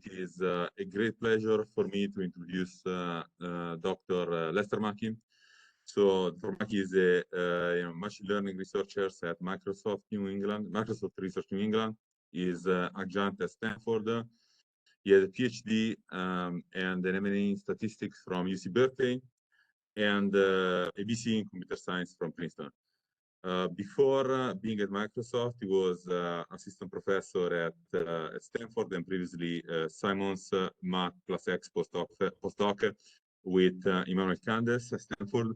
It is a great pleasure for me to introduce Dr. Lester Mackey. So Dr. Mackey is a machine learning researcher at Microsoft New England, Microsoft Research New England. He is adjunct at Stanford. He has a PhD and an M&A in statistics from UC Berkeley and a BC in computer science from Princeton. Before being at Microsoft, he was assistant professor at Stanford and previously Simon's Math plus X postdoc with Immanuel Candes at Stanford.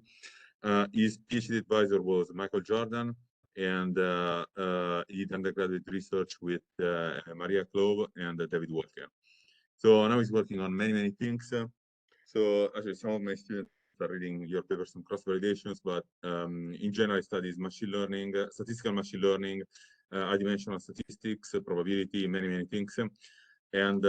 His PhD advisor was Michael Jordan, and he did undergraduate research with Maria Clove and David Walker. So now he's working on many things. So actually, some of my students are reading your papers on cross-validations, but in general, it studies machine learning, statistical machine learning, high-dimensional statistics, probability, many things. And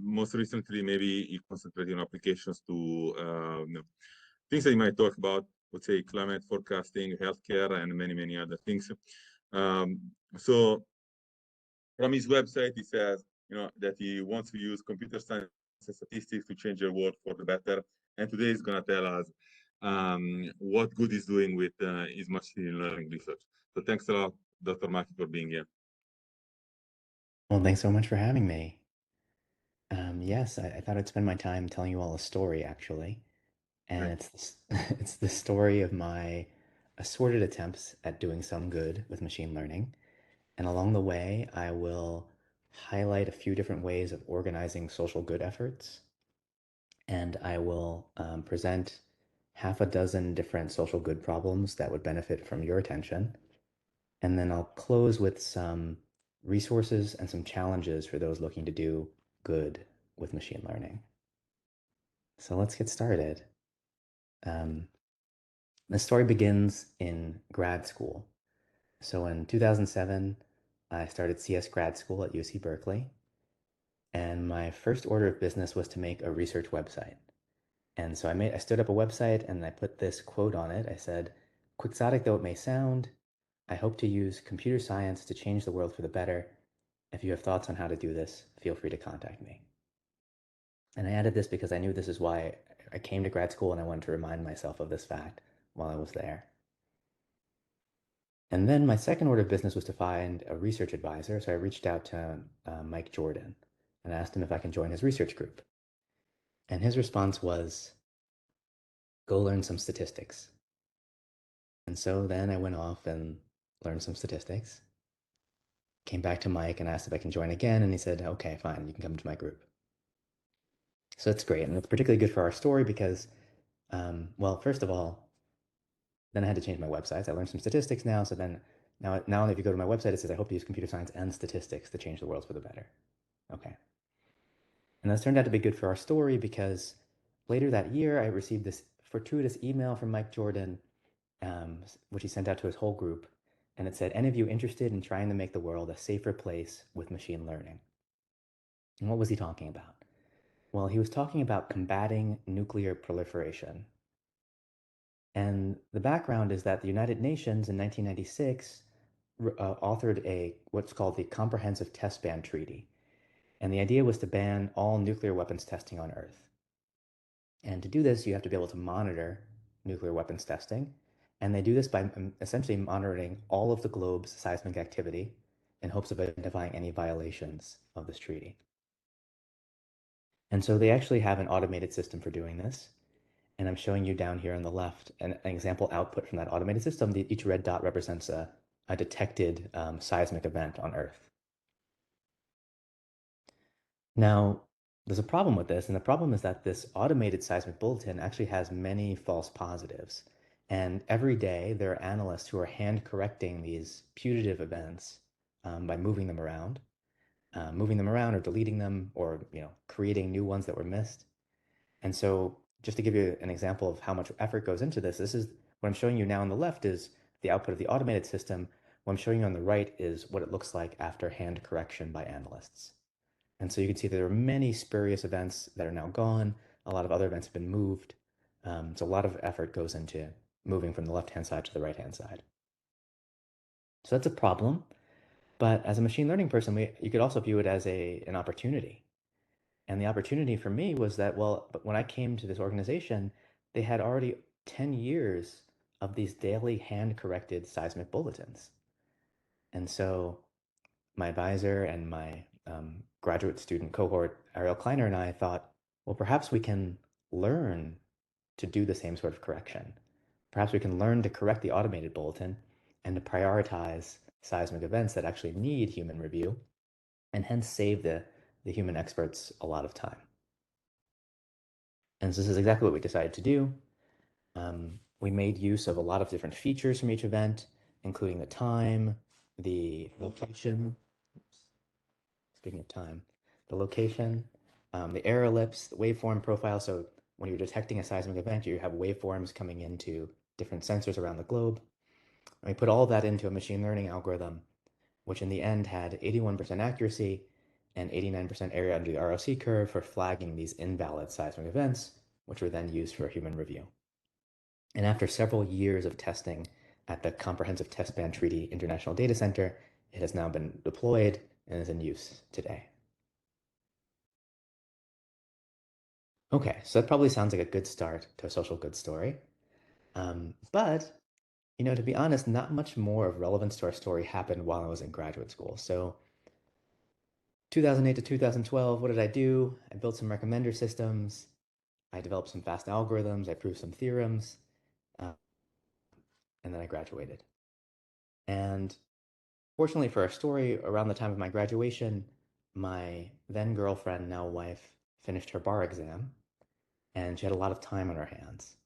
most recently, maybe he concentrated on applications to things that you might talk about, let's say climate forecasting, healthcare, and many other things. So from his website, he says, that he wants to use computer science and statistics to change the world for the better. And today he's going to tell us what good he's doing with his machine learning research. So thanks a lot, Dr. Mackey, for being here. Well, thanks so much for having me. Yes, I thought I'd spend my time telling you all a story, actually. And Great. it's the story of my assorted attempts at doing some good with machine learning. And along the way, I will highlight a few different ways of organizing social good efforts. And I will present half a dozen different social good problems that would benefit from your attention. And then I'll close with some resources and some challenges for those looking to do good with machine learning. So let's get started. Um, the story begins in grad school. So in 2007, I started CS grad school at UC Berkeley. And my first order of business was to make a research website. And so I stood up a website and I put this quote on it. I said, "Quixotic though it may sound, I hope to use computer science to change the world for the better. If you have thoughts on how to do this, feel free to contact me." And I added this because I knew this is why I came to grad school and I wanted to remind myself of this fact while I was there. And then my second order of business was to find a research advisor. So I reached out to Mike Jordan and asked him if I can join his research group. And his response was, "Go learn some statistics." And so then I went off and learned some statistics, came back to Mike and asked if I can join again. And he said, "Okay, fine, you can come to my group." So it's great. And it's particularly good for our story because, well, first of all, then I had to change my websites. I learned some statistics now. So then now if you go to my website, it says, "I hope to use computer science and statistics to change the world for the better." Okay. And this turned out to be good for our story because later that year, I received this fortuitous email from Mike Jordan, which he sent out to his whole group. And it said, "Any of you interested in trying to make the world a safer place with machine learning?" And what was he talking about? Well, he was talking about combating nuclear proliferation. And the background is that the United Nations in 1996 authored what's called the Comprehensive Test Ban Treaty. And the idea was to ban all nuclear weapons testing on Earth. And to do this, you have to be able to monitor nuclear weapons testing. And they do this by essentially monitoring all of the globe's seismic activity in hopes of identifying any violations of this treaty. And so they actually have an automated system for doing this. And I'm showing you down here on the left an example output from that automated system. Each red dot represents a detected seismic event on Earth. Now, there's a problem with this, and the problem is that this automated seismic bulletin actually has many false positives. And every day, there are analysts who are hand correcting these putative events by moving them around or deleting them, or creating new ones that were missed. And so, just to give you an example of how much effort goes into this, this is what I'm showing you now on the left is the output of the automated system. What I'm showing you on the right is what it looks like after hand correction by analysts. And so you can see there are many spurious events that are now gone. A lot of other events have been moved. So a lot of effort goes into moving from the left-hand side to the right-hand side. So that's a problem. But as a machine learning person, you could also view it as an opportunity. And the opportunity for me was that, well, but when I came to this organization, they had already 10 years of these daily hand-corrected seismic bulletins. And so my advisor and my graduate student cohort, Ariel Kleiner, and I thought, well, perhaps we can learn to do the same sort of correction. Perhaps we can learn to correct the automated bulletin and to prioritize seismic events that actually need human review and hence save the human experts a lot of time. And so this is exactly what we decided to do. We made use of a lot of different features from each event, including the time, the location, speaking of time, the location, the error ellipse, the waveform profile. So when you're detecting a seismic event, you have waveforms coming into different sensors around the globe. And we put all of that into a machine learning algorithm, which in the end had 81% accuracy and 89% area under the ROC curve for flagging these invalid seismic events, which were then used for human review. And after several years of testing at the Comprehensive Test Ban Treaty International Data Center, it has now been deployed and is in use today. Okay, so that probably sounds like a good start to a social good story. But, to be honest, not much more of relevance to our story happened while I was in graduate school. So 2008 to 2012, what did I do? I built some recommender systems. I developed some fast algorithms. I proved some theorems. Uh, and then I graduated. And fortunately for our story, around the time of my graduation, my then girlfriend, now wife, finished her bar exam, and she had a lot of time on her hands.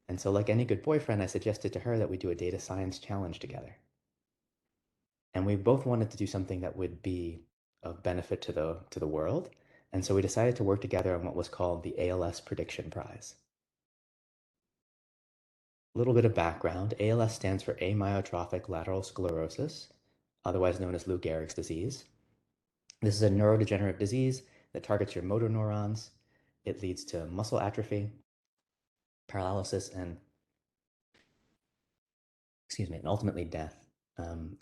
And so, like any good boyfriend, I suggested to her that we do a data science challenge together. And we both wanted to do something that would be of benefit to the world. And so we decided to work together on what was called the ALS Prediction Prize. A little bit of background. ALS stands for amyotrophic lateral sclerosis, otherwise known as Lou Gehrig's disease. This is a neurodegenerative disease that targets your motor neurons. It leads to muscle atrophy, paralysis, and and ultimately death.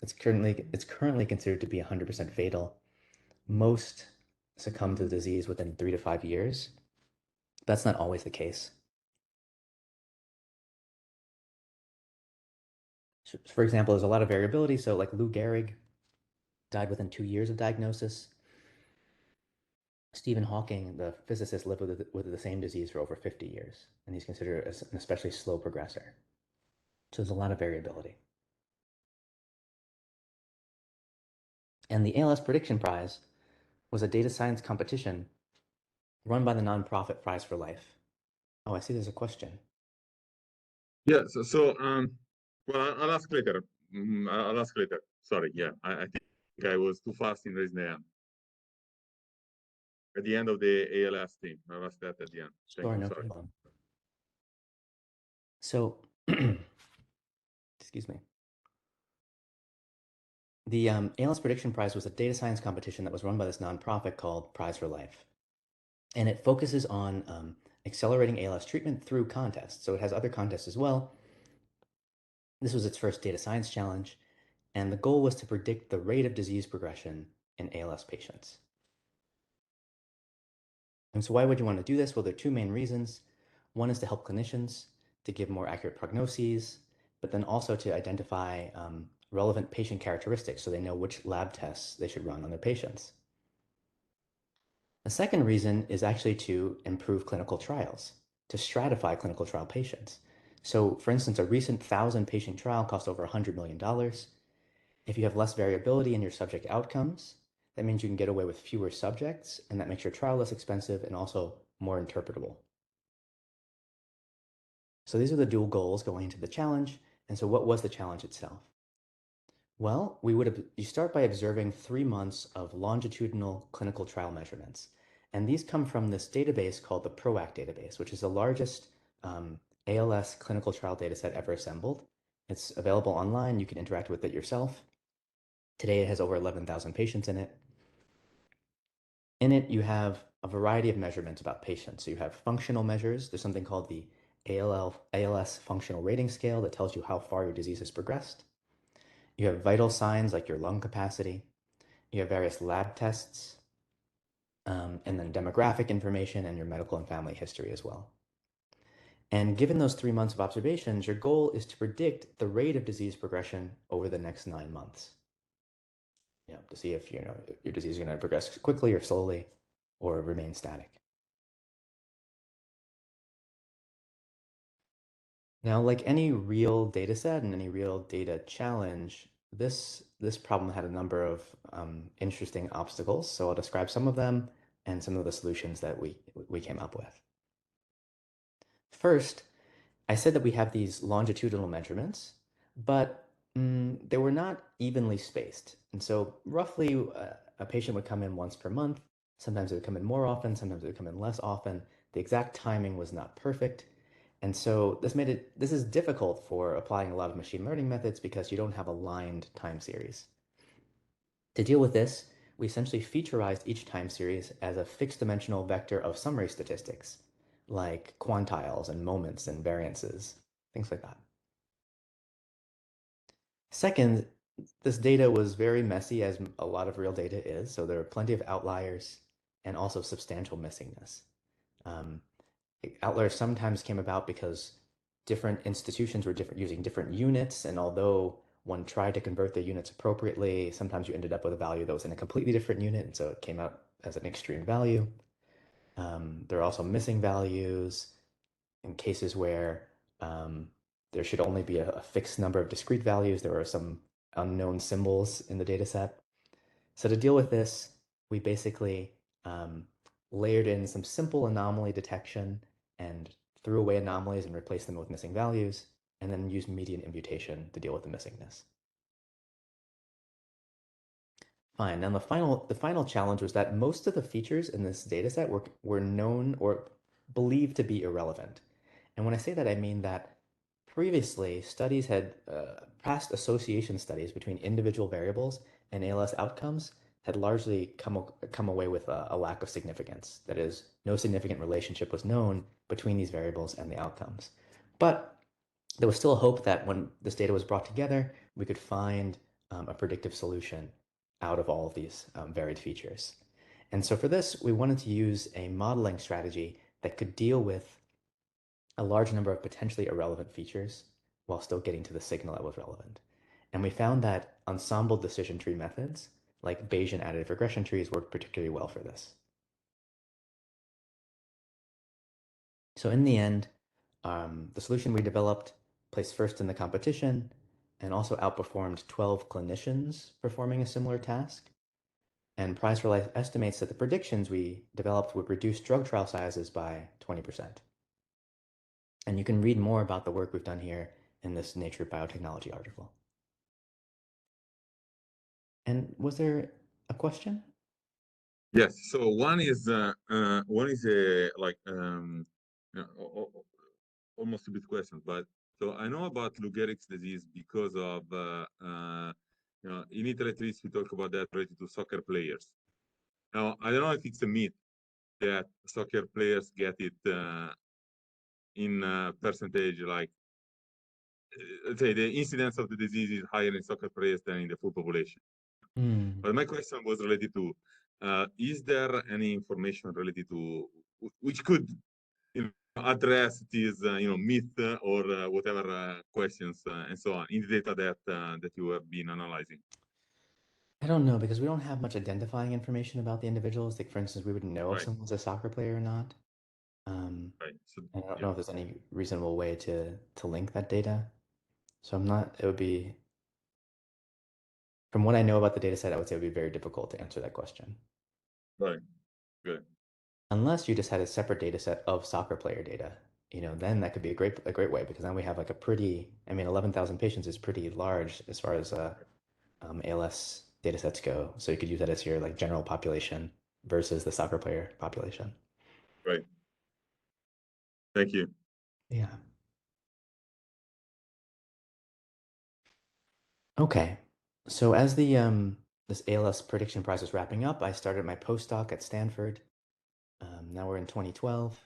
It's currently considered to be 100% fatal. Most succumb to the disease within 3 to 5 years. That's not always the case. So, for example, there's a lot of variability. So, like Lou Gehrig died within 2 years of diagnosis. Stephen Hawking, the physicist, lived with the same disease for over 50 years, and he's considered an especially slow progressor. So there's a lot of variability. And the ALS Prediction Prize was a data science competition run by the nonprofit Prize for Life. Oh, I see there's a question. Yeah, well, I'll ask later. I'll ask later. Sorry, yeah, I think I was too fast in raising the hand. At the end of the ALS thing, I'll ask that at the end. Thank Sure, you. no Sorry. problem. So, excuse me. The ALS Prediction Prize was a data science competition that was run by this nonprofit called Prize for Life. And it focuses on accelerating ALS treatment through contests. So it has other contests as well. This was its first data science challenge. And the goal was to predict the rate of disease progression in ALS patients. And so why would you want to do this? Well, there are two main reasons. One is to help clinicians to give more accurate prognoses, but then also to identify relevant patient characteristics so they know which lab tests they should run on their patients. The second reason is actually to improve clinical trials, to stratify clinical trial patients. So, for instance, a recent 1,000-patient trial cost over $100 million. If you have less variability in your subject outcomes, that means you can get away with fewer subjects, and that makes your trial less expensive and also more interpretable. So these are the dual goals going into the challenge. And so what was the challenge itself? Well, you start by observing 3 months of longitudinal clinical trial measurements. And these come from this database called the PROACT database, which is the largest ALS clinical trial dataset ever assembled. It's available online. You can interact with it yourself. Today, it has over 11,000 patients in it. In it, you have a variety of measurements about patients. So you have functional measures. There's something called the ALS functional rating scale that tells you how far your disease has progressed. You have vital signs like your lung capacity. you have various lab tests, and then demographic information and your medical and family history as well. And given those 3 months of observations, your goal is to predict the rate of disease progression over the next 9 months. To see if your disease is going to progress quickly or slowly or remain static. Now, like any real data set and any real data challenge, this problem had a number of interesting obstacles. So I'll describe some of them and some of the solutions that we came up with. First, I said that we have these longitudinal measurements, but they were not evenly spaced. And so roughly a patient would come in once per month. Sometimes it would come in more often, sometimes it would come in less often. The exact timing was not perfect. And so this is difficult for applying a lot of machine learning methods because you don't have a lined time series. To deal with this, we essentially featurized each time series as a fixed dimensional vector of summary statistics, like quantiles and moments and variances, things like that. Second, this data was very messy, as a lot of real data is, so there are plenty of outliers and also substantial missingness. Um, Outliers sometimes came about because different institutions were using different units, and although one tried to convert the units appropriately, sometimes you ended up with a value that was in a completely different unit, and so it came out as an extreme value. There are also missing values in cases where there should only be a fixed number of discrete values. There are some unknown symbols in the data set. So to deal with this, we basically layered in some simple anomaly detection and threw away anomalies and replaced them with missing values, and then used median imputation to deal with the missingness. Fine. Now the final challenge was that most of the features in this data set were known or believed to be irrelevant. And when I say that, I mean that previously studies had past association studies between individual variables and ALS outcomes had largely come away with a lack of significance. That is, no significant relationship was known between these variables and the outcomes. But there was still a hope that when this data was brought together, we could find a predictive solution out of all of these varied features. And so for this, we wanted to use a modeling strategy that could deal with a large number of potentially irrelevant features while still getting to the signal that was relevant. And we found that ensemble decision tree methods, like Bayesian additive regression trees, work particularly well for this. So in the end, the solution we developed placed first in the competition and also outperformed 12 clinicians performing a similar task. And Prize for Life estimates that the predictions we developed would reduce drug trial sizes by 20%. And you can read more about the work we've done here in this Nature Biotechnology article. And was there a question? Yes. So one is a like almost a bit question, but so I know about Lou Gehrig's disease because of in Italy at least we talk about that related to soccer players. Now I don't know if it's a myth that soccer players get it in percentage, like let's say the incidence of the disease is higher in soccer players than in the full population. But my question was related to is there any information related to which could address this myth or whatever questions and so on in the data that you have been analyzing? I don't know because we don't have much identifying information about the individuals. Like, for instance, we wouldn't know if Right, someone's a soccer player or not. right. So I don't yeah, know if there's any reasonable way to link that data. So I'm not, it would be, from what I know about the data set, I would say it would be very difficult to answer that question. right, good. Unless you just had a separate data set of soccer player data, then that could be a great way because then we have like a pretty, I mean, 11,000 patients is pretty large as far as ALS data sets go. So you could use that as your like general population versus the soccer player population. Right. Thank you. Yeah. Okay. So as the this ALS prediction prize is wrapping up, I started my postdoc at Stanford. Now we're in 2012.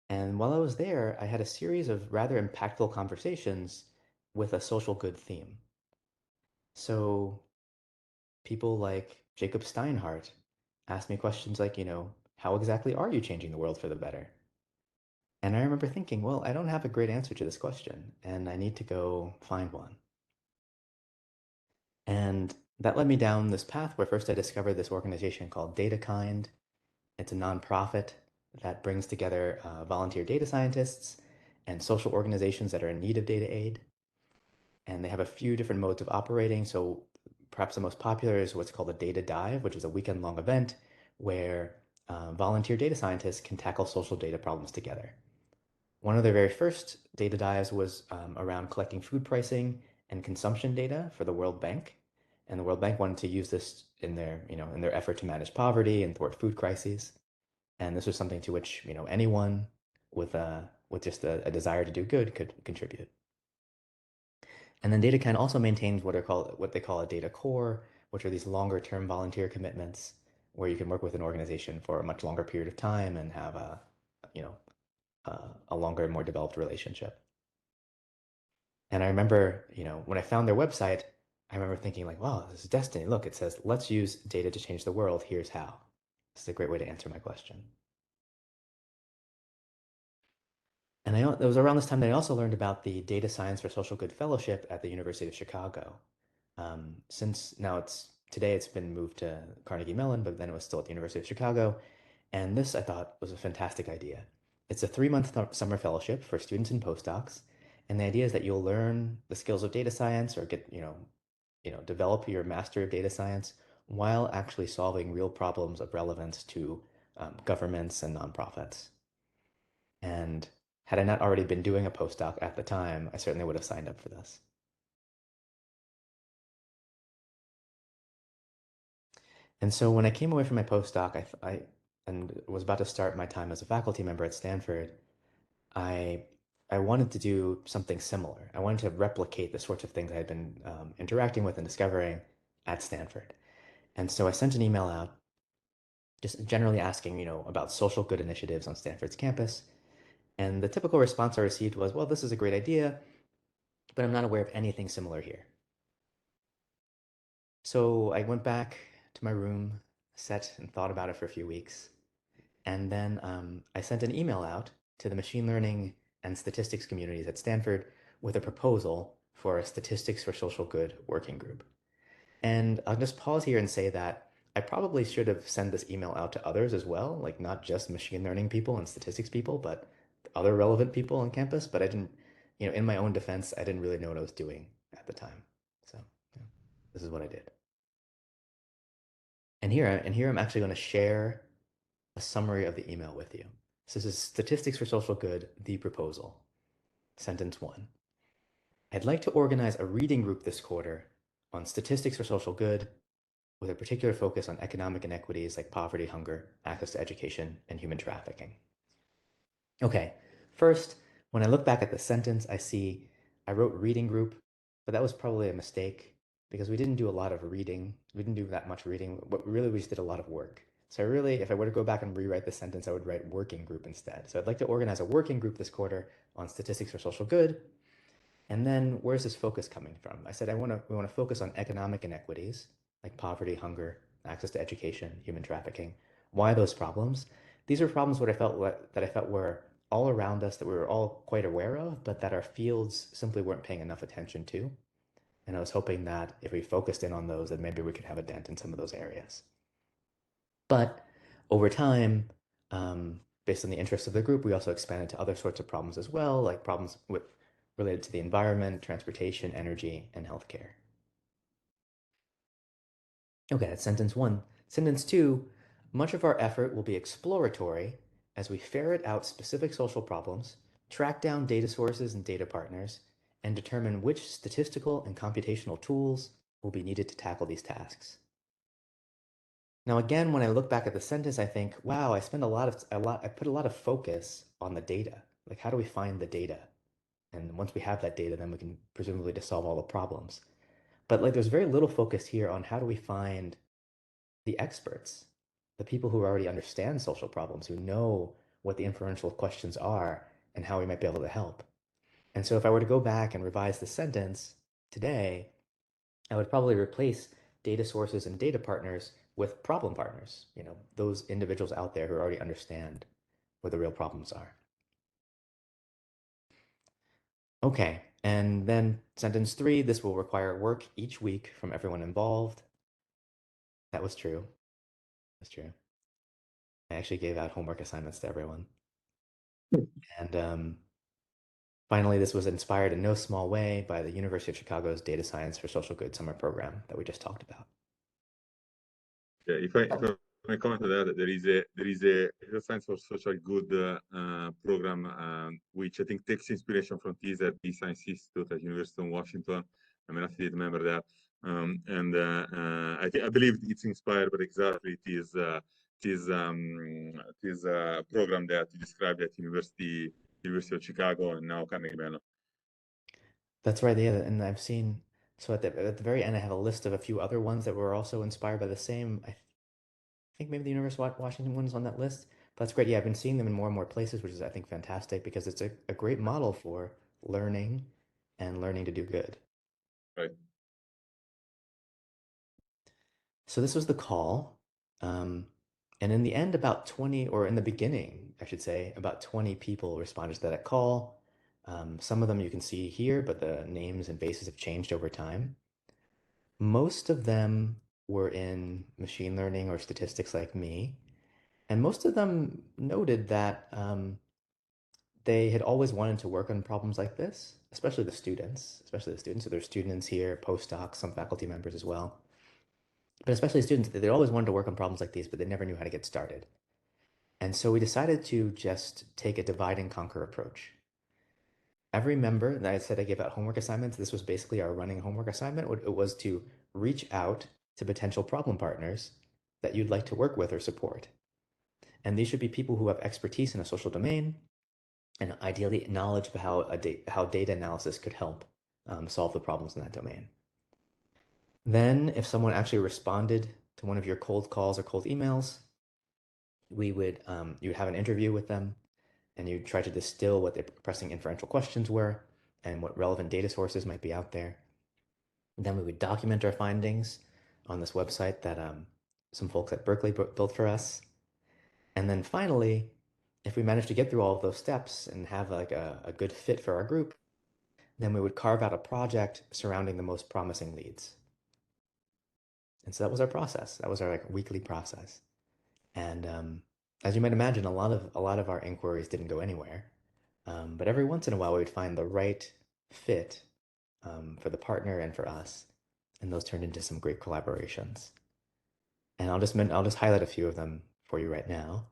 And while I was there, I had a series of rather impactful conversations with a social good theme. So people like Jacob Steinhardt asked me questions like, how exactly are you changing the world for the better? And I remember thinking, well, I don't have a great answer to this question, and I need to go find one. And that led me down this path where first I discovered this organization called DataKind. It's a nonprofit that brings together volunteer data scientists and social organizations that are in need of data aid. And they have a few different modes of operating. So perhaps the most popular is what's called a data dive, which is a weekend-long event where volunteer data scientists can tackle social data problems together. One of their very first data dives was around collecting food pricing and consumption data for the World Bank. And the World Bank wanted to use this in their effort to manage poverty and thwart food crises. And this was something to which, anyone with just a desire to do good could contribute. And then DataKind also maintains what they call a data core, which are these longer term volunteer commitments where you can work with an organization for a much longer period of time and have you know, a longer and more developed relationship. And I remember, when I found their website, I remember thinking like, wow, this is destiny. Look, it says, let's use data to change the world. Here's how. This is a great way to answer my question. And it was around this time that I also learned about the Data Science for Social Good Fellowship at the University of Chicago. Since now today it's been moved to Carnegie Mellon, but then it was still at the University of Chicago. And this I thought was a fantastic idea. It's a 3-month summer fellowship for students and postdocs. And the idea is that you'll learn the skills of data science or develop your mastery of data science while actually solving real problems of relevance to governments and nonprofits. And had I not already been doing a postdoc at the time, I certainly would have signed up for this. And so when I came away from my postdoc, and was about to start my time as a faculty member at Stanford, I I wanted to do something similar. I wanted to replicate the sorts of things I had been interacting with and discovering at Stanford. And so I sent an email out, just generally asking, about social good initiatives on Stanford's campus. And the typical response I received was, well, this is a great idea, but I'm not aware of anything similar here. So I went back to my room, sat and thought about it for a few weeks. And then I sent an email out to the machine learning and statistics communities at Stanford with a proposal for a statistics for social good working group. And I'll just pause here and say that I probably should have sent this email out to others as well, like not just machine learning people and statistics people, but other relevant people on campus. But I didn't, in my own defense, I didn't really know what I was doing at the time. So yeah, this is what I did. And here I'm actually going to share a summary of the email with you. So this is Statistics for Social Good, the proposal. Sentence 1. I'd like to organize a reading group this quarter on statistics for social good with a particular focus on economic inequities like poverty, hunger, access to education, and human trafficking. Okay, first, when I look back at the sentence, I see I wrote reading group, but that was probably a mistake because we didn't do a lot of reading. We didn't do that much reading, but really we just did a lot of work. So really, if I were to go back and rewrite the sentence, I would write working group instead. So I'd like to organize a working group this quarter on statistics for social good. And then where's this focus coming from? I said we want to focus on economic inequities like poverty, hunger, access to education, human trafficking. Why those problems? These are problems that I felt were all around us that we were all quite aware of, but that our fields simply weren't paying enough attention to. And I was hoping that if we focused in on those, then maybe we could have a dent in some of those areas. But over time, based on the interests of the group, we also expanded to other sorts of problems as well, like problems related to the environment, transportation, energy, and healthcare. Okay, that's sentence 1. Sentence 2, much of our effort will be exploratory as we ferret out specific social problems, track down data sources and data partners, and determine which statistical and computational tools will be needed to tackle these tasks. Now, again, when I look back at the sentence, I think, wow, I put a lot of focus on the data. Like, how do we find the data? And once we have that data, then we can presumably just solve all the problems. But like, there's very little focus here on how do we find the experts, the people who already understand social problems, who know what the inferential questions are and how we might be able to help. And so if I were to go back and revise the sentence today, I would probably replace data sources and data partners with problem partners, those individuals out there who already understand where the real problems are. Okay, and then sentence 3, this will require work each week from everyone involved. That was true. That's true. I actually gave out homework assignments to everyone. And finally, this was inspired in no small way by the University of Chicago's Data Science for Social Good summer program that we just talked about. Yeah, if I comment on that, there is a Science for Social Good program, which I think takes inspiration from this at the Science Institute at University of Washington. I'm an affiliate member there, and I believe it's inspired, but exactly this program that you described at University of Chicago and now Carnegie Mellon. That's right, yeah, and I've seen, so at the very end, I have a list of a few other ones that were also inspired by the same. I think maybe the University of Washington one is on that list. But that's great. Yeah, I've been seeing them in more and more places, which is, I think, fantastic because it's a great model for learning and learning to do good. Right. So this was the call. And in the end, about 20, or in the beginning, I should say, about 20 people responded to that call. Some of them you can see here, but the names and faces have changed over time. Most of them were in machine learning or statistics like me. And most of them noted that they had always wanted to work on problems like this, especially the students, So there's students here, postdocs, some faculty members as well. But especially students, they always wanted to work on problems like these, but they never knew how to get started. And so we decided to just take a divide and conquer approach. Every member that I said I gave out homework assignments, this was basically our running homework assignment. It was to reach out to potential problem partners that you'd like to work with or support. And these should be people who have expertise in a social domain and ideally knowledge of how data analysis could help solve the problems in that domain. Then, if someone actually responded to one of your cold calls or cold emails, you'd have an interview with them, and you'd try to distill what their pressing inferential questions were and what relevant data sources might be out there. And then we would document our findings on this website that some folks at Berkeley built for us. And then finally, if we managed to get through all of those steps and have like a good fit for our group, then we would carve out a project surrounding the most promising leads. And so that was our process. That was our like weekly process. And as you might imagine, a lot of our inquiries didn't go anywhere. But every once in a while, we would find the right fit for the partner and for us, and those turned into some great collaborations. And I'll just highlight a few of them for you right now.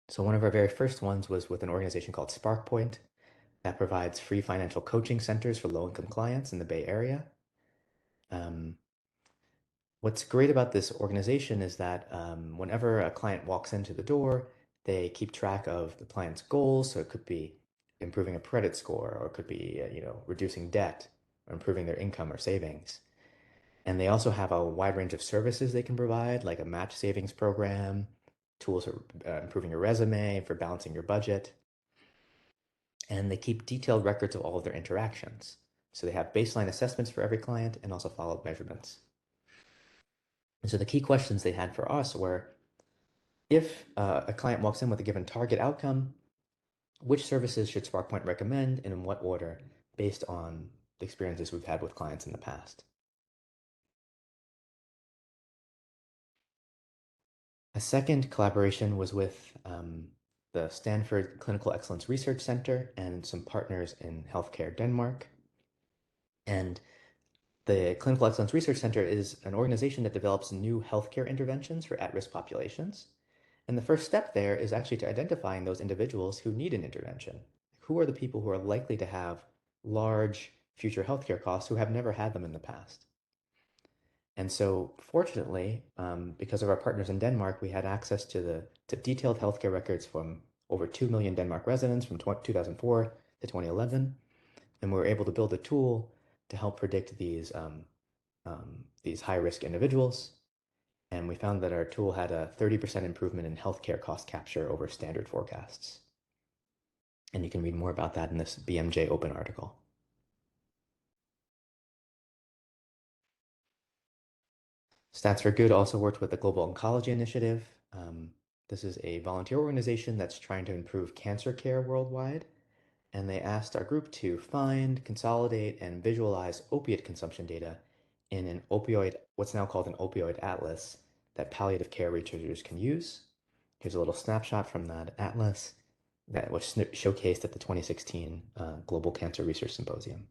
So one of our very first ones was with an organization called SparkPoint that provides free financial coaching centers for low-income clients in the Bay Area. What's great about this organization is that whenever a client walks into the door, they keep track of the client's goals. So it could be improving a credit score, or it could be reducing debt, or improving their income or savings. And they also have a wide range of services they can provide, like a match savings program, tools for improving your resume, for balancing your budget. And they keep detailed records of all of their interactions. So they have baseline assessments for every client and also follow-up measurements. And so the key questions they had for us were, if a client walks in with a given target outcome, which services should SparkPoint recommend and in what order based on the experiences we've had with clients in the past? A second collaboration was with the Stanford Clinical Excellence Research Center and some partners in healthcare Denmark. And the Clinical Excellence Research Center is an organization that develops new healthcare interventions for at-risk populations. And the first step there is actually to identifying those individuals who need an intervention. Who are the people who are likely to have large future healthcare costs who have never had them in the past? And so, fortunately, because of our partners in Denmark, we had access to detailed healthcare records from over 2 million Denmark residents from 2004 to 2011. And we were able to build a tool to help predict these high-risk individuals. And we found that our tool had a 30% improvement in healthcare cost capture over standard forecasts. And you can read more about that in this BMJ Open article. Stats for Good also worked with the Global Oncology Initiative. This is a volunteer organization that's trying to improve cancer care worldwide. And they asked our group to find, consolidate, and visualize opiate consumption data in an opioid, what's now called an opioid atlas, that palliative care researchers can use. Here's a little snapshot from that atlas that was showcased at the 2016 Global Cancer Research Symposium.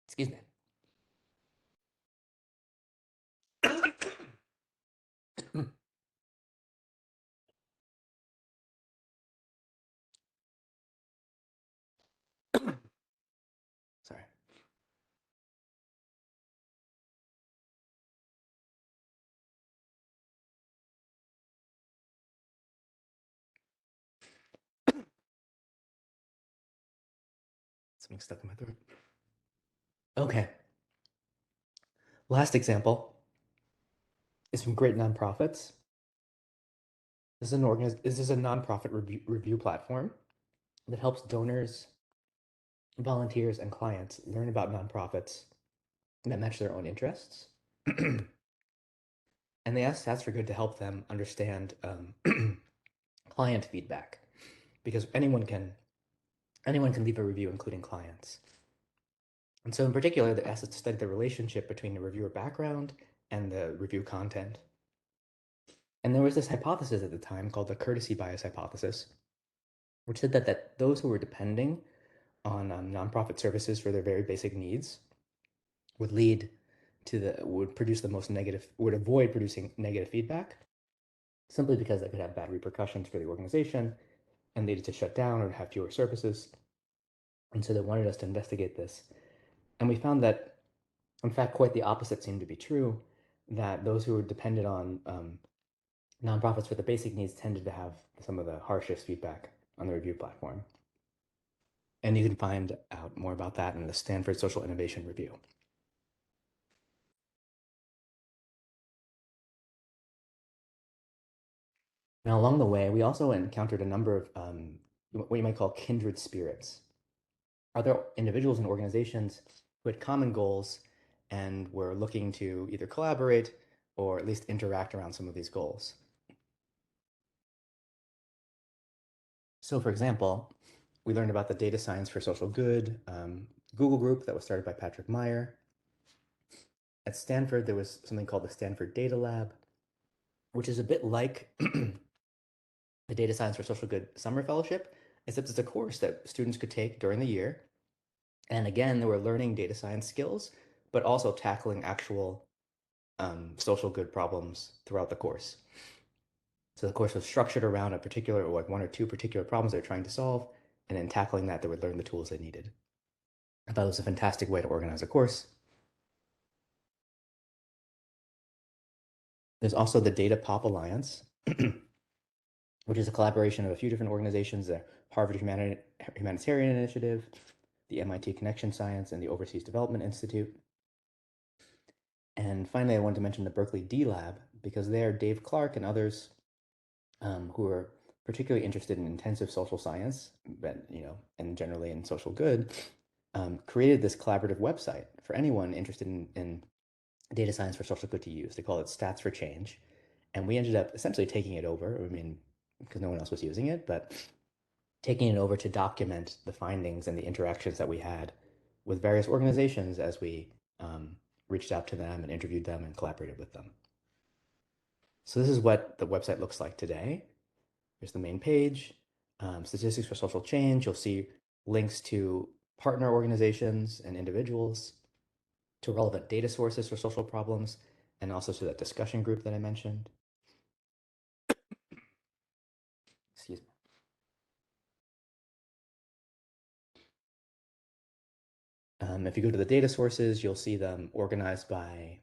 Excuse me. Sorry. Something stuck in my throat. Okay. Last example is from Great Nonprofits. This is a nonprofit review platform that helps donors, volunteers, and clients learn about nonprofits that match their own interests. And they ask Stats for Good to help them understand client feedback, because anyone can leave a review, including clients. And so in particular, they asked us to study the relationship between the reviewer background and the review content. And there was this hypothesis at the time called the courtesy bias hypothesis, which said that those who were depending on nonprofit services for their very basic needs would would avoid producing negative feedback, simply because that could have bad repercussions for the organization and needed to shut down or have fewer services. And so they wanted us to investigate this. And we found that, in fact, quite the opposite seemed to be true, that those who were dependent on nonprofits for the basic needs tended to have some of the harshest feedback on the review platform. And you can find out more about that in the Stanford Social Innovation Review. Now, along the way, we also encountered a number of what you might call kindred spirits. Are there individuals and organizations who had common goals and were looking to either collaborate or at least interact around some of these goals? So, for example, we learned about the Data Science for Social Good Google group that was started by Patrick Meyer. At Stanford, there was something called the Stanford Data Lab, which is a bit like the Data Science for Social Good Summer Fellowship, except it's a course that students could take during the year. And again, they were learning data science skills, but also tackling actual social good problems throughout the course. So the course was structured around a particular, or like one or two particular problems they're trying to solve, and in tackling that, they would learn the tools they needed. I thought it was a fantastic way to organize a course. There's also the Data Pop Alliance, which is a collaboration of a few different organizations, the Harvard Humanitarian Initiative, the MIT Connection Science, and the Overseas Development Institute. And finally, I wanted to mention the Berkeley D Lab, because there, Dave Clark and others who are particularly interested in intensive social science, but, and generally in social good, created this collaborative website for anyone interested in data science for social good to use. They call it Stats for Change. And we ended up essentially taking it over. I mean, because no one else was using it, but taking it over to document the findings and the interactions that we had with various organizations as we reached out to them and interviewed them and collaborated with them. So this is what the website looks like today. Here's the main page, Statistics for Social Change. You'll see links to partner organizations and individuals, to relevant data sources for social problems, and also to that discussion group that I mentioned. Excuse me. If you go to the data sources, you'll see them organized by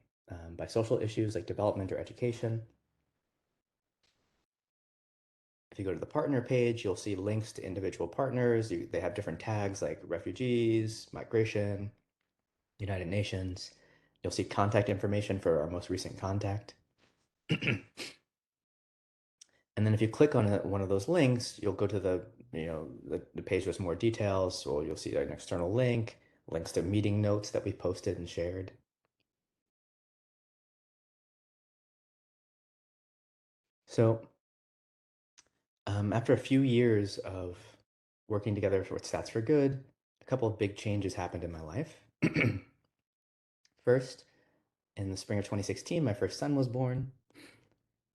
social issues like development or education. If you go to the partner page, you'll see links to individual partners. They have different tags like refugees, migration, United Nations. You'll see contact information for our most recent contact. And then if you click on one of those links, you'll go to the page with more details, or you'll see an external link, links to meeting notes that we posted and shared. So after a few years of working together with Stats for Good, a couple of big changes happened in my life. First, in the spring of 2016, my first son was born.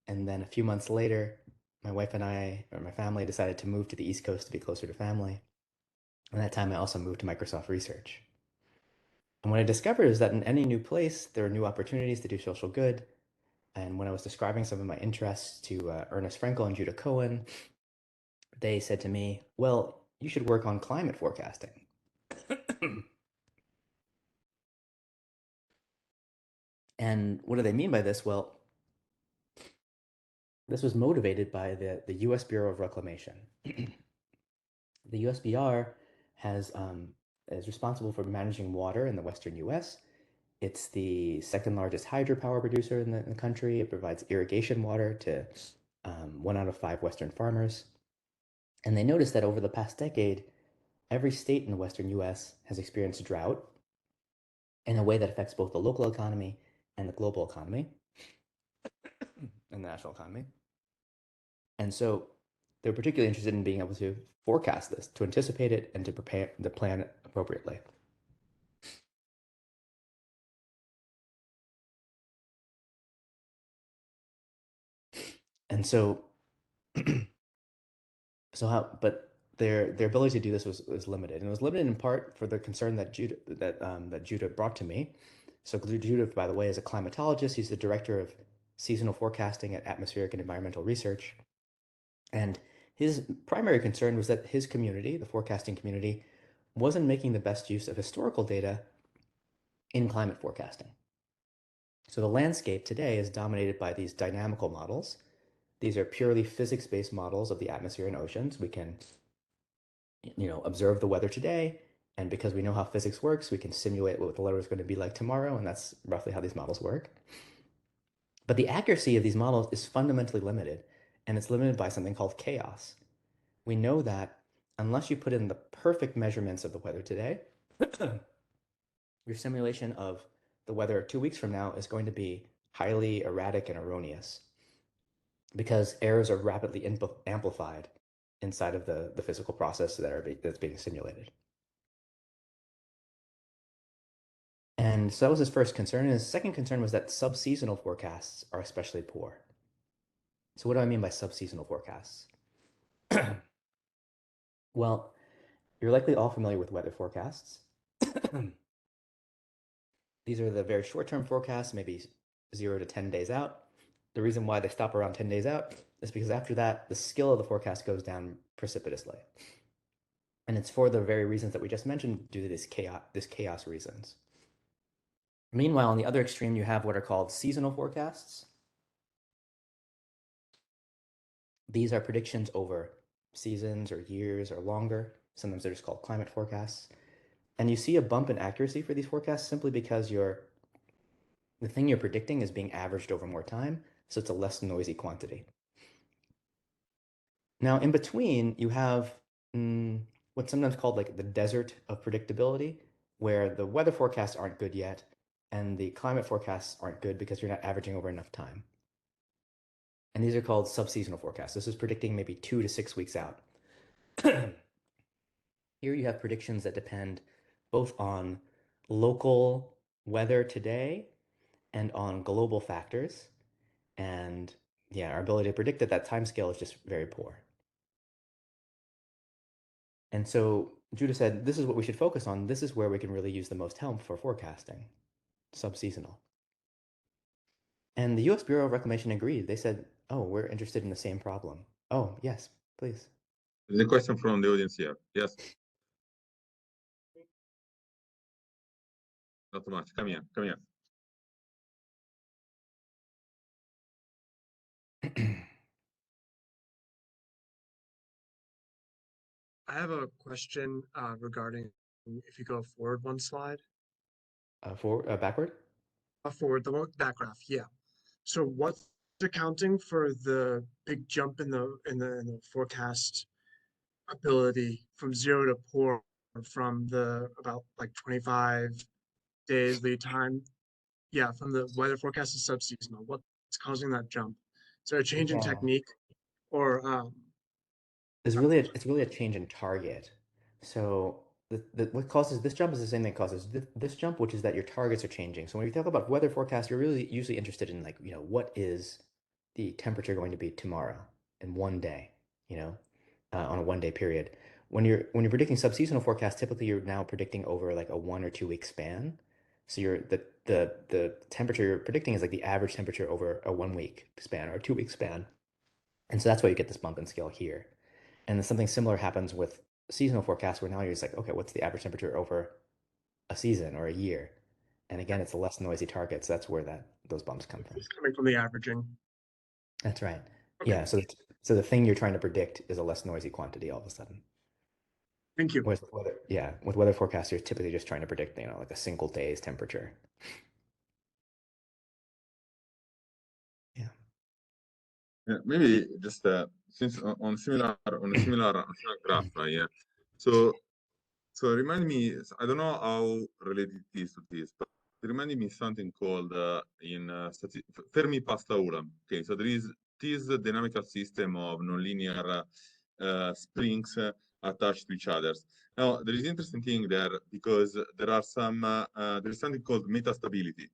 And then a few months later, my wife and I, or my family, decided to move to the East Coast to be closer to family. And that time, I also moved to Microsoft Research. And what I discovered is that in any new place, there are new opportunities to do social good. And when I was describing some of my interests to Ernest Frankel and Judah Cohen, they said to me, well, you should work on climate forecasting. And what do they mean by this? Well, this was motivated by the US Bureau of Reclamation. The USBR is responsible for managing water in the Western US. It's the second largest hydropower producer in the country. It provides irrigation water to 1 out of 5 Western farmers. And they noticed that over the past decade, every state in the Western US has experienced drought in a way that affects both the local economy and the global economy and the national economy. And so they're particularly interested in being able to forecast this, to anticipate it, and to prepare the plan appropriately. And so, but their ability to do this was limited, and it was limited in part for the concern that Judah brought to me. So Judah, by the way, is a climatologist. He's the director of seasonal forecasting at Atmospheric and Environmental Research, and his primary concern was that his community, the forecasting community, wasn't making the best use of historical data in climate forecasting. So the landscape today is dominated by these dynamical models. These are purely physics-based models of the atmosphere and oceans. We can, observe the weather today, and because we know how physics works, we can simulate what the weather is going to be like tomorrow, and that's roughly how these models work. But the accuracy of these models is fundamentally limited, and it's limited by something called chaos. We know that unless you put in the perfect measurements of the weather today, your simulation of the weather 2 weeks from now is going to be highly erratic and erroneous because errors are rapidly amplified inside of the physical process that's being simulated. And so that was his first concern. And his second concern was that subseasonal forecasts are especially poor. So what do I mean by subseasonal forecasts? Well, you're likely all familiar with weather forecasts. These are the very short-term forecasts, maybe 0 to 10 days out. The reason why they stop around 10 days out is because after that, the skill of the forecast goes down precipitously. And it's for the very reasons that we just mentioned due to this chaos reasons. Meanwhile, on the other extreme, you have what are called seasonal forecasts. These are predictions over seasons or years or longer. Sometimes they're just called climate forecasts. And you see a bump in accuracy for these forecasts simply because the thing you're predicting is being averaged over more time, so it's a less noisy quantity. Now, in between, you have what's sometimes called like the desert of predictability, where the weather forecasts aren't good yet, and the climate forecasts aren't good because you're not averaging over enough time. And these are called subseasonal forecasts. This is predicting maybe 2 to 6 weeks out. Here you have predictions that depend both on local weather today and on global factors. And yeah, our ability to predict at that time scale is just very poor. And so Judah said, this is what we should focus on. This is where we can really use the most help for forecasting, subseasonal. And the US Bureau of Reclamation agreed. They said, oh, we're interested in the same problem. Oh, yes, please. There's a question from the audience here. Yes. Not too much. Come here. Come here. I have a question regarding if you go forward one slide. Backward? Forward, that graph, yeah. So what's accounting for the big jump in the forecast ability from 0 to poor from the about like 25 days lead time. Yeah, from the weather forecast to subseasonal. What's causing that jump? Is there a change in Yeah. technique or It's really a change in target. So what causes this jump is the same thing that causes this jump, which is that your targets are changing. So when you talk about weather forecast, you're really usually interested in like, what is the temperature going to be tomorrow in one day, on a 1 day period. When you're predicting subseasonal forecast, typically you're now predicting over like a 1 or 2 week span. So the temperature you're predicting is like the average temperature over a 1 week span or a 2 week span. And so that's why you get this bump in scale here. And then something similar happens with seasonal forecasts where now you're just like, okay, what's the average temperature over a season or a year? And again, it's a less noisy target. So that's where those bumps come from. it's coming from the averaging? That's right. Okay, Yeah. So the thing you're trying to predict is a less noisy quantity all of a sudden. thank you. With weather forecasts, you're typically just trying to predict, like a single day's temperature. Yeah. Yeah, maybe just since on a similar graph, yeah. So remind me, I don't know how related it is to this, but it reminded me something called Fermi pasta Ulam. Okay, so there is this dynamical system of nonlinear springs attached to each other. Now, there is interesting thing there because there is something called metastability.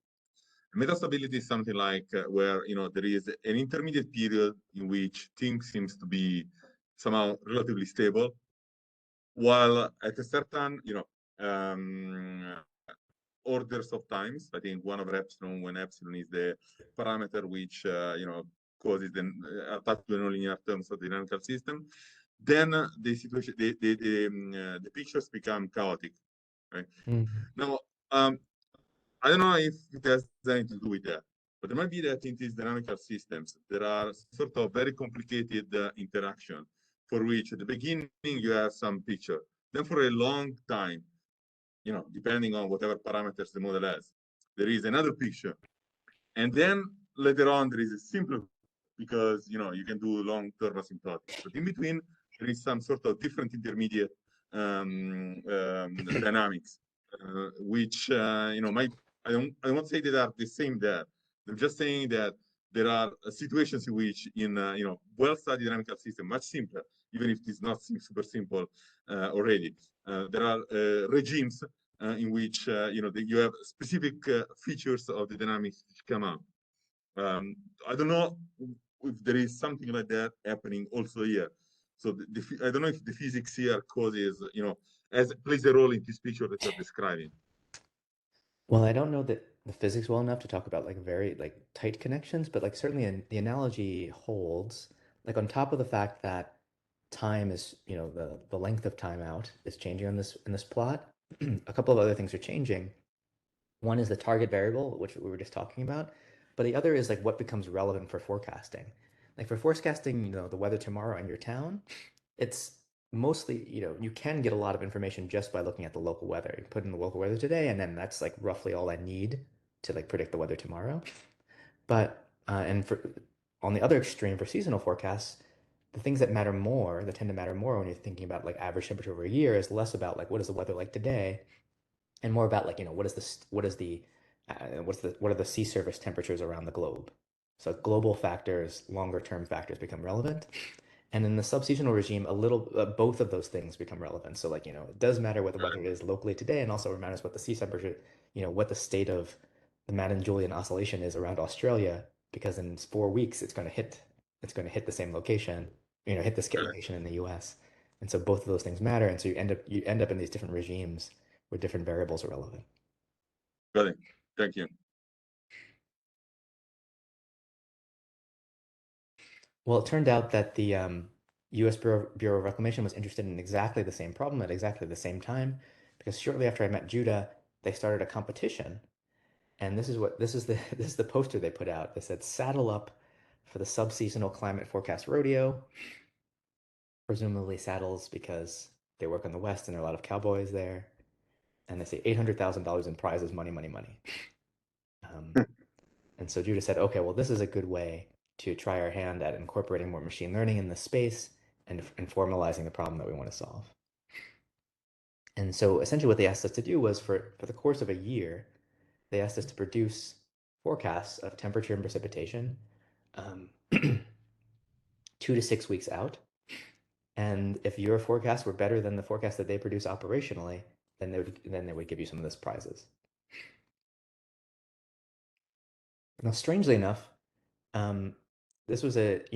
Metastability is something like where there is an intermediate period in which things seems to be somehow relatively stable, while at a certain orders of times, I think 1 over epsilon, when epsilon is the parameter which causes the attached to the nonlinear terms of the dynamical system, then the situation, the pictures become chaotic. Right? Now, I don't know if it has anything to do with that, but there might be that in these dynamical systems, there are sort of very complicated interaction for which at the beginning you have some picture. Then for a long time, depending on whatever parameters the model has, there is another picture. And then later on, there is a simpler because, you can do long-term asymptotics. But in between, there is some sort of different intermediate dynamics, which, might, I won't say that they are the same there. I'm just saying that there are situations in which in, well-studied dynamical system, much simpler, even if it is not super simple already. There are regimes in which you have specific features of the dynamics which come up. I don't know if there is something like that happening also here. So I don't know if the physics here causes, as plays a role in this picture that you're describing. Well, I don't know the physics well enough to talk about like very like tight connections, but like certainly the analogy holds. Like on top of the fact that time is, the length of time out is changing on this in this plot. A couple of other things are changing. One is the target variable, which we were just talking about, but the other is like what becomes relevant for forecasting. Like for forecasting, the weather tomorrow in your town, it's mostly, you can get a lot of information just by looking at the local weather. You put in the local weather today, and then that's like roughly all I need to like predict the weather tomorrow. But and for on the other extreme for seasonal forecasts, the things that matter more, that tend to matter more when you're thinking about like average temperature over a year, is less about like what is the weather like today, and more about like what are the sea surface temperatures around the globe. So global factors, longer term factors become relevant. And in the subseasonal regime, both of those things become relevant. So like, it does matter what the weather is locally today, and also it matters what the sea temperature, what the state of the Madden-Julian oscillation is around Australia, because in 4 weeks it's going to hit the same location, hit the scale location in the US. And so both of those things matter. And so you end up in these different regimes where different variables are relevant. Got it. Thank you. Well, it turned out that the U.S. Bureau of Reclamation was interested in exactly the same problem at exactly the same time, because shortly after I met Judah, they started a competition, and this is the poster they put out. They said, "Saddle up for the subseasonal climate forecast rodeo." Presumably saddles because they work on the West and there are a lot of cowboys there, and they say $800,000 in prizes, money, money, money. And so Judah said, okay, well, this is a good way to try our hand at incorporating more machine learning in this space and formalizing the problem that we want to solve. And so essentially what they asked us to do was for the course of a year, they asked us to produce forecasts of temperature and precipitation 2 to 6 weeks out. And if your forecasts were better than the forecast that they produce operationally, then they would give you some of those prizes. Now, strangely enough, this was I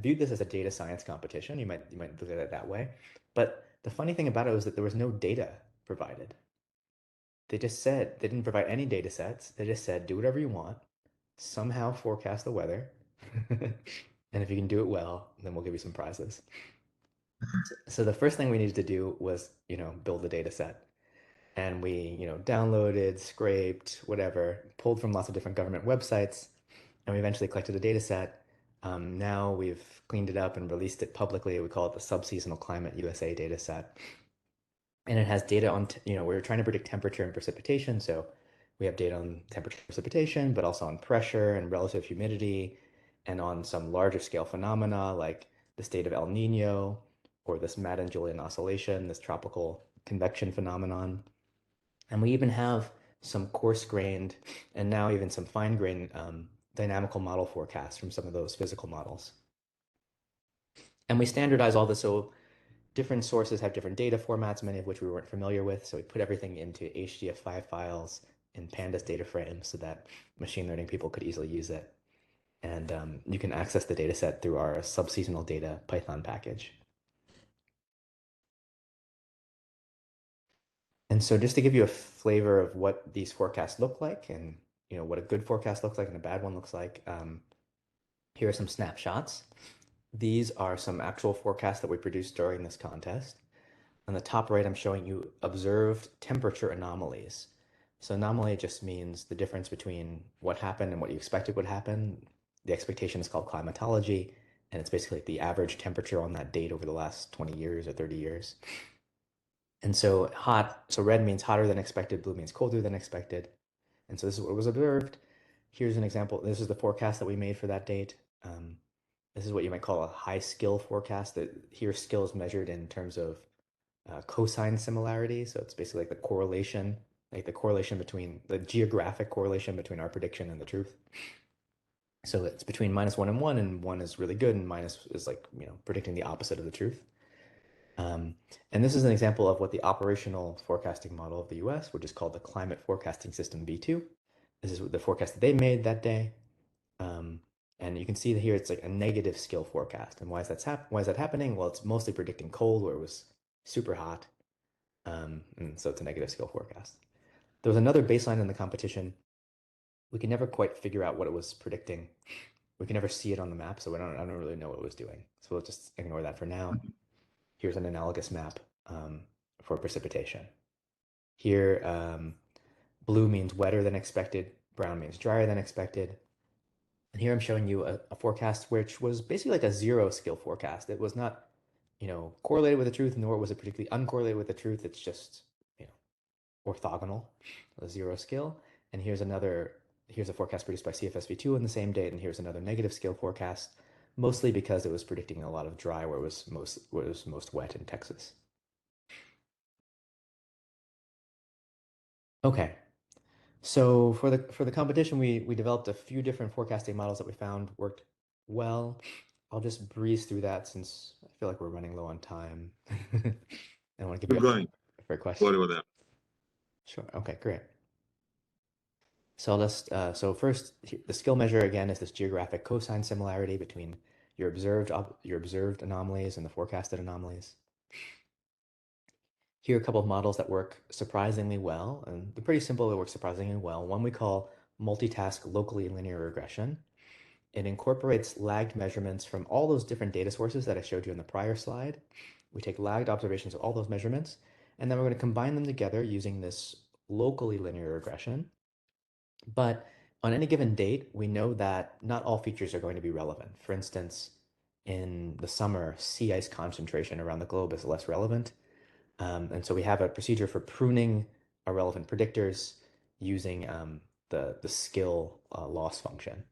viewed this as a data science competition. You might look at it that way. But the funny thing about it was that there was no data provided. They just said they didn't provide any data sets. They just said, do whatever you want, somehow forecast the weather. And if you can do it well, then we'll give you some prizes. So the first thing we needed to do was, build the data set. And we, downloaded, scraped, whatever, pulled from lots of different government websites, and we eventually collected a data set. Now we've cleaned it up and released it publicly. We call it the Subseasonal Climate USA data set. And it has data on, we're trying to predict temperature and precipitation. So we have data on temperature and precipitation, but also on pressure and relative humidity, and on some larger scale phenomena like the state of El Nino or this Madden-Julian oscillation, this tropical convection phenomenon. And we even have some coarse-grained and now even some fine-grained dynamical model forecasts from some of those physical models. And we standardize all this so different sources have different data formats, many of which we weren't familiar with. So we put everything into HDF5 files in pandas data frames so that machine learning people could easily use it. And you can access the data set through our subseasonal data Python package. And so just to give you a flavor of what these forecasts look like and what a good forecast looks like and a bad one looks like, here are some snapshots. These are some actual forecasts that we produced during this contest. On the top right, I'm showing you observed temperature anomalies. So anomaly just means the difference between what happened and what you expected would happen. The expectation is called climatology, and it's basically the average temperature on that date over the last 20 years or 30 years. And so red means hotter than expected, blue means colder than expected. And so this is what was observed. Here's an example. This is the forecast that we made for that date. This is what you might call a high skill forecast. That here skill is measured in terms of cosine similarity. So it's basically like the correlation between the geographic correlation between our prediction and the truth. So it's between -1 and 1 is really good, and minus is like, predicting the opposite of the truth. And this is an example of what the operational forecasting model of the US, which is called the Climate Forecasting System V2. This is the forecast that they made that day. And you can see that here it's like a negative skill forecast. And why is that happening? Well, it's mostly predicting cold where it was super hot. And so it's a negative skill forecast. There was another baseline in the competition. We could never quite figure out what it was predicting. We can never see it on the map, so I don't really know what it was doing. So we'll just ignore that for now. Here's an analogous map for precipitation. Here, blue means wetter than expected, brown means drier than expected. And here I'm showing you a forecast which was basically like a zero skill forecast. It was not, correlated with the truth, nor was it particularly uncorrelated with the truth. It's just, orthogonal, a zero skill. And here's a forecast produced by CFSV2 on the same date, and here's another negative skill forecast, mostly because it was predicting a lot of dry where it was most wet in Texas. Okay, so for the competition, we developed a few different forecasting models that we found worked well. I'll just breeze through that since I feel like we're running low on time. I want to give you a question. Sorry about that. Sure. Okay, great. So so first, the skill measure again is this geographic cosine similarity between your observed anomalies and the forecasted anomalies. Here are a couple of models that work surprisingly well, and they're pretty simple. They work surprisingly well. One we call multitask locally linear regression. It incorporates lagged measurements from all those different data sources that I showed you in the prior slide. We take lagged observations of all those measurements, and then we're going to combine them together using this locally linear regression. But on any given date, we know that not all features are going to be relevant. For instance, in the summer, sea ice concentration around the globe is less relevant. And so we have a procedure for pruning irrelevant predictors using the skill loss function.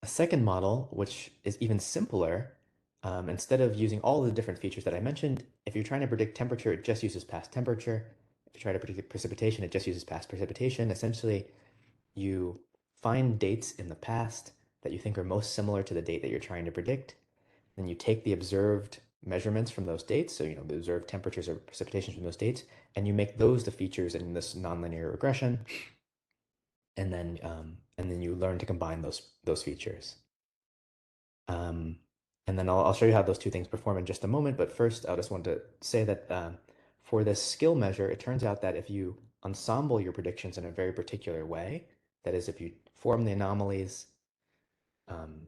A second model, which is even simpler, instead of using all the different features that I mentioned, if you're trying to predict temperature, it just uses past temperature. If you try to predict precipitation, it just uses past precipitation. Essentially, you find dates in the past that you think are most similar to the date that you're trying to predict. Then you take the observed measurements from those dates, so the observed temperatures or precipitations from those dates, and you make those the features in this nonlinear regression, and then you learn to combine those features. And then I'll show you how those two things perform in just a moment. But first, I just want to say that for this skill measure, it turns out that if you ensemble your predictions in a very particular way, that is, if you form the anomalies,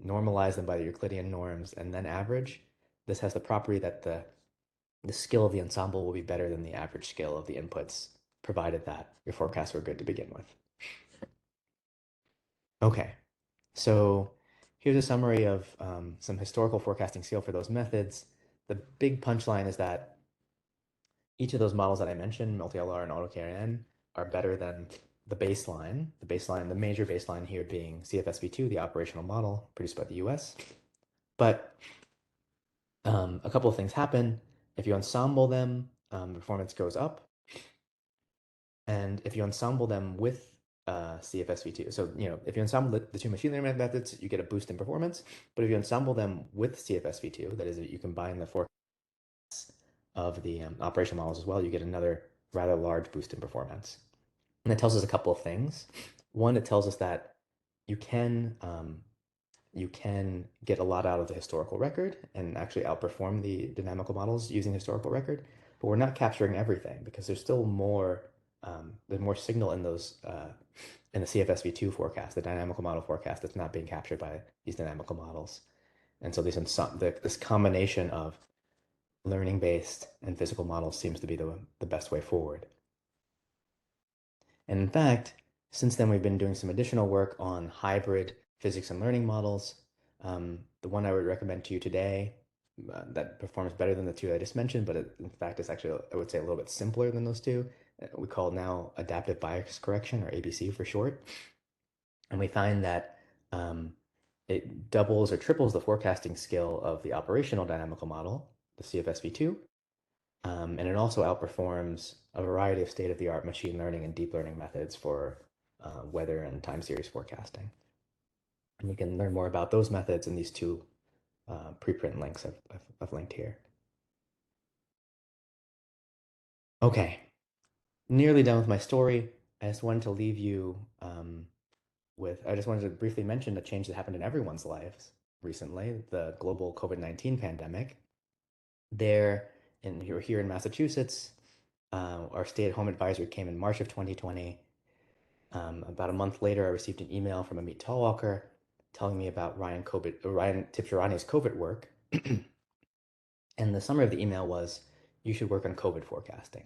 normalize them by the Euclidean norms, and then average, this has the property that the skill of the ensemble will be better than the average skill of the inputs, provided that your forecasts were good to begin with. Okay, so here's a summary of some historical forecasting skill for those methods. The big punchline is that each of those models that I mentioned, multi-LR and AutoKNN, are better than the baseline. The major baseline here being CFSV2, the operational model produced by the US. But a couple of things happen. If you ensemble them, performance goes up. And if you ensemble them with CFSV2, so if you ensemble the two machine learning methods, you get a boost in performance. But if you ensemble them with CFSV2, that is, you combine the forecasts of the operational models as well, you get another rather large boost in performance. And that tells us a couple of things. One, it tells us that you can get a lot out of the historical record and actually outperform the dynamical models using historical record. But we're not capturing everything because there's still more. There's more signal in those in the CFSV2 forecast, the dynamical model forecast, that's not being captured by these dynamical models. And so this combination of learning-based and physical models seems to be the best way forward. And in fact, since then, we've been doing some additional work on hybrid physics and learning models. The one I would recommend to you today that performs better than the two I just mentioned, but in fact, it's actually, I would say, a little bit simpler than those two. We call now adaptive bias correction, or ABC for short. And we find that it doubles or triples the forecasting skill of the operational dynamical model, the CFSV2, and it also outperforms a variety of state-of-the-art machine learning and deep learning methods for weather and time series forecasting. And you can learn more about those methods in these two preprint links I've linked here. Okay, nearly done with my story. I just wanted to leave you I just wanted to briefly mention a change that happened in everyone's lives recently, the global COVID-19 pandemic. You're here in Massachusetts. Our stay-at-home advisory came in March of 2020. About a month later, I received an email from Amit Talwalkar telling me about Ryan Tibshirani's COVID work. And the summary of the email was, you should work on COVID forecasting.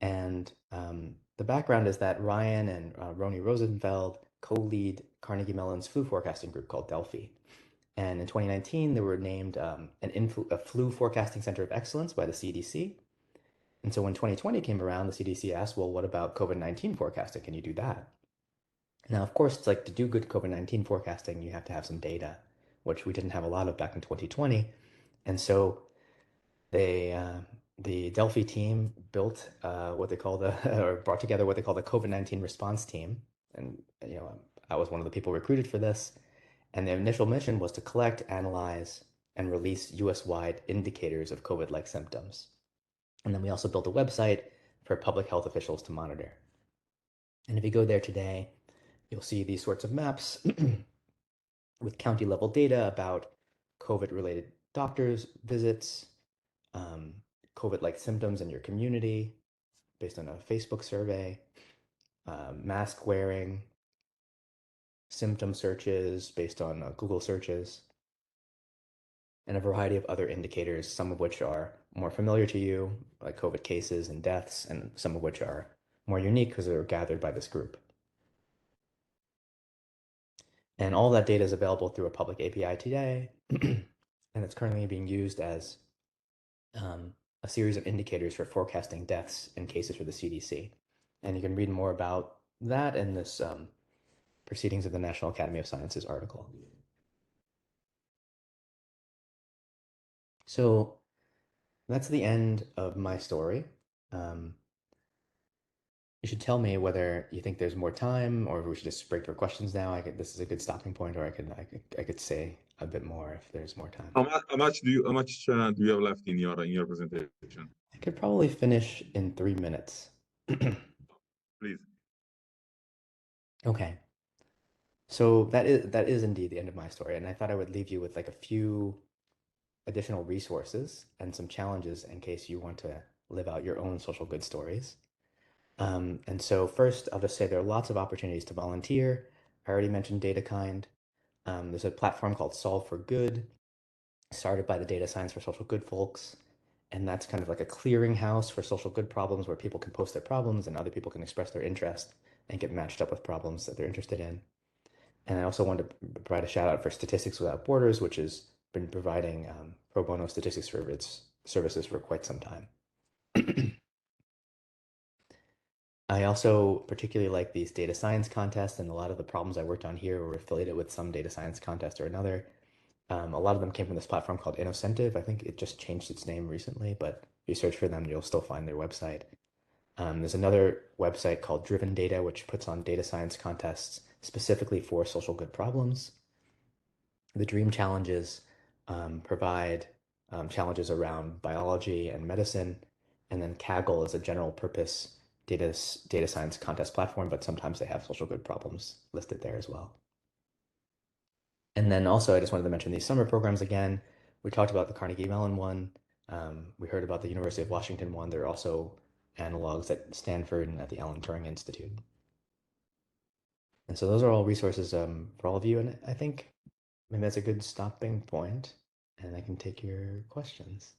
And the background is that Ryan and Roni Rosenfeld co-lead Carnegie Mellon's flu forecasting group called Delphi. And in 2019, they were named a flu forecasting center of excellence by the CDC. And so when 2020 came around, the CDC asked, well, what about COVID-19 forecasting? Can you do that? Now, of course, it's like, to do good COVID-19 forecasting, you have to have some data, which we didn't have a lot of back in 2020. And so the Delphi team built what they call or brought together what they call the COVID-19 response team. And, I was one of the people recruited for this. And the initial mission was to collect, analyze, and release US-wide indicators of COVID-like symptoms. And then we also built a website for public health officials to monitor. And if you go there today, you'll see these sorts of maps with county level data about COVID-related doctors' visits, COVID-like symptoms in your community based on a Facebook survey, mask wearing, symptom searches based on Google searches, and a variety of other indicators, some of which are more familiar to you, like COVID cases and deaths, and some of which are more unique because they were gathered by this group. And all that data is available through a public API today, and it's currently being used as a series of indicators for forecasting deaths and cases for the CDC. And you can read more about that in this Proceedings of the National Academy of Sciences article. So that's the end of my story. You should tell me whether you think there's more time, or if we should just break for questions now. This is a good stopping point, or I could say a bit more if there's more time. How much do you have left in your presentation? I could probably finish in 3 minutes. Please. Okay. So that is indeed the end of my story, and I thought I would leave you with like a few additional resources and some challenges in case you want to live out your own social good stories. And so first, I'll just say there are lots of opportunities to volunteer. I already mentioned DataKind. There's a platform called Solve for Good, started by the Data Science for Social Good folks. And that's kind of like a clearinghouse for social good problems where people can post their problems and other people can express their interest and get matched up with problems that they're interested in. And I also want to provide a shout out for Statistics Without Borders, which has been providing pro bono statistics for its services for quite some time. I also particularly like these data science contests, and a lot of the problems I worked on here were affiliated with some data science contest or another. A lot of them came from this platform called Innocentive. I think it just changed its name recently, but if you search for them, you'll still find their website. There's another website called Driven Data, which puts on data science contests specifically for social good problems. The Dream Challenges provide challenges around biology and medicine, and then Kaggle is a general purpose data science contest platform, but sometimes they have social good problems listed there as well. And then also, I just wanted to mention these summer programs again. We talked about the Carnegie Mellon one. We heard about the University of Washington one. There are also analogs at Stanford and at the Alan Turing Institute. And so those are all resources for all of you. And I think maybe that's a good stopping point, and I can take your questions.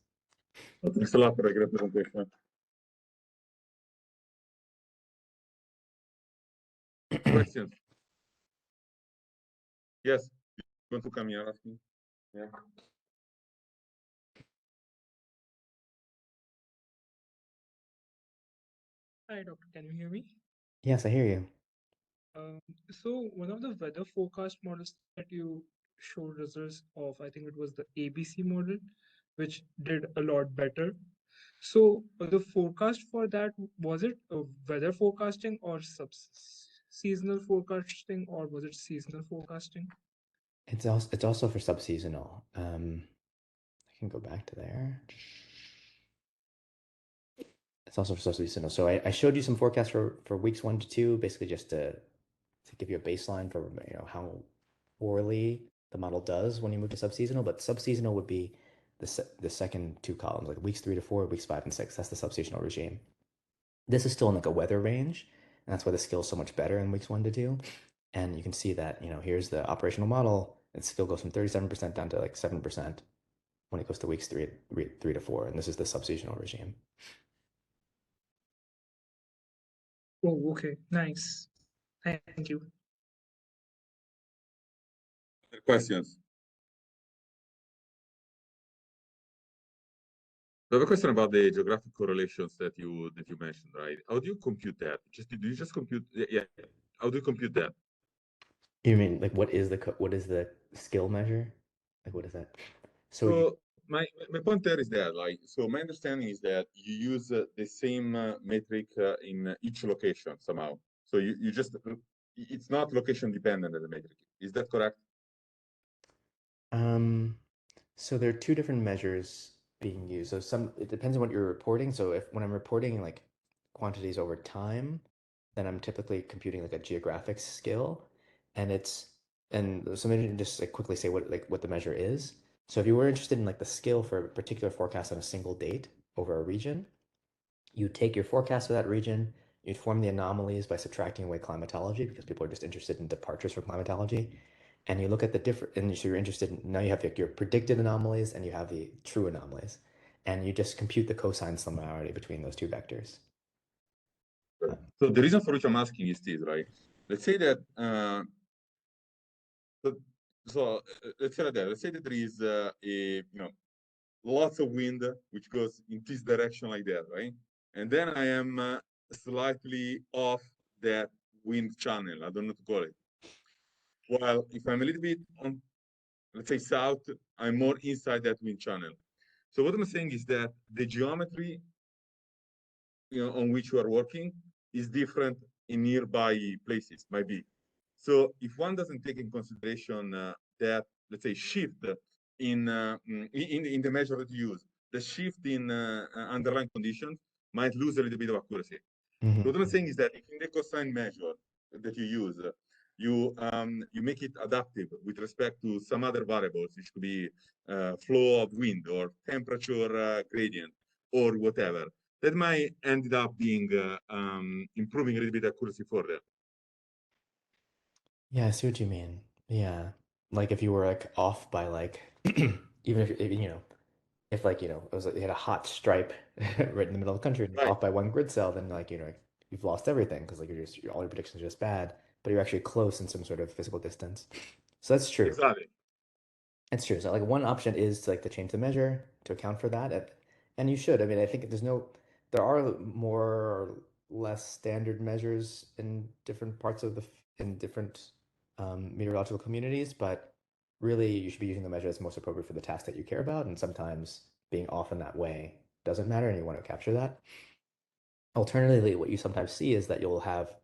Thanks a lot for a great presentation. Questions? Yes. You want to come here, ask me? Yeah. Hi, Doctor. Can you hear me? Yes, I hear you. So one of the weather forecast models that you showed results of, I think it was the ABC model, which did a lot better. So the forecast for that, was it weather forecasting or seasonal forecasting, or was it seasonal forecasting? It's also for subseasonal. I can go back to there. It's also for subseasonal. So I showed you some forecasts for weeks 1 to 2, basically just to give you a baseline for how poorly the model does when you move to subseasonal. But subseasonal would be the second 2 columns, like weeks 3 to 4, weeks 5 and 6. That's the subseasonal regime. This is still in like a weather range, and that's why the skill is so much better in weeks 1 to 2. And you can see that here's the operational model. It still goes from 37% down to like 7% when it goes to weeks 3 to 4, and this is the subseasonal regime. Oh, okay, nice. Thank you. Other questions? I have a question about the geographic correlations that you mentioned, right? How do you compute that? Do you just compute? Yeah. How do you compute that? You mean like what is the skill measure? Like what is that? So my point there is that, like, so my understanding is that you use the same metric in each location somehow. So you just it's not location dependent as a metric. Is that correct? So there are 2 different measures being used. So it depends on what you're reporting. So when I'm reporting like quantities over time, then I'm typically computing like a geographic skill, and so maybe just like quickly say what the measure is. So if you were interested in like the skill for a particular forecast on a single date over a region, you take your forecast for that region, you'd form the anomalies by subtracting away climatology because people are just interested in departures from climatology. And you look at the different, and so you're interested in, now you have your predicted anomalies and you have the true anomalies. And you just compute the cosine similarity between those 2 vectors. So the reason for which I'm asking is this, right? Let's say that let's say that there is lots of wind which goes in this direction like that, right? And then I am slightly off that wind channel. I don't know what to call it. While if I'm a little bit on, let's say, south, I'm more inside that wind channel. So what I'm saying is that the geometry, on which you are working is different in nearby places, might be. So if one doesn't take in consideration that, let's say, shift in the measure that you use, the shift in underlying conditions might lose a little bit of accuracy. Mhm. So what I'm saying is that if in the cosine measure that you use, you make it adaptive with respect to some other variables, which could be flow of wind or temperature gradient or whatever, that might end up being improving a little bit accuracy further. Yeah, I see what you mean. Yeah. Like if you were like off by like even if you know, if like, it was like you had a hot stripe right in the middle of the country and you're Right. off by one grid cell, then like, you've lost everything because like all your predictions are just bad, but you're actually close in some sort of physical distance. So that's true. Exactly. It's true. So like one option is to change the measure to account for that. And you should. I mean, I think there are more or less standard measures in different parts of in different meteorological communities, but really you should be using the measure that's most appropriate for the task that you care about. And sometimes being off in that way doesn't matter and you want to capture that. Alternatively, what you sometimes see is that you'll have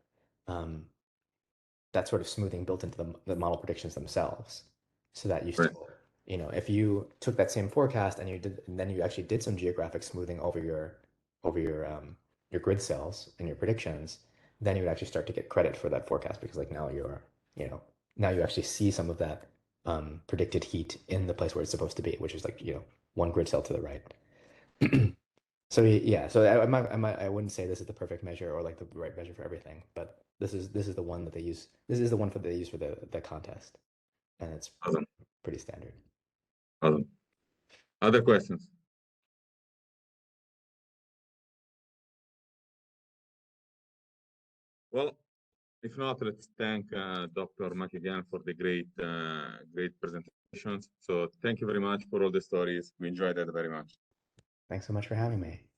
that sort of smoothing built into the model predictions themselves, so that you Right. still, if you took that same forecast and then you actually did some geographic smoothing over your grid cells and your predictions, then you would actually start to get credit for that forecast because like now you actually see some of that predicted heat in the place where it's supposed to be, which is like one grid cell to the right. So yeah, so I wouldn't say this is the perfect measure or like the right measure for everything, but this is the one that they use. This is the one they use for the contest, and it's Awesome. pretty standard. Awesome. Other questions? Well, if not, let's thank Dr. Mackey again for the great presentations. So thank you very much for all the stories. We enjoyed that very much. Thanks so much for having me.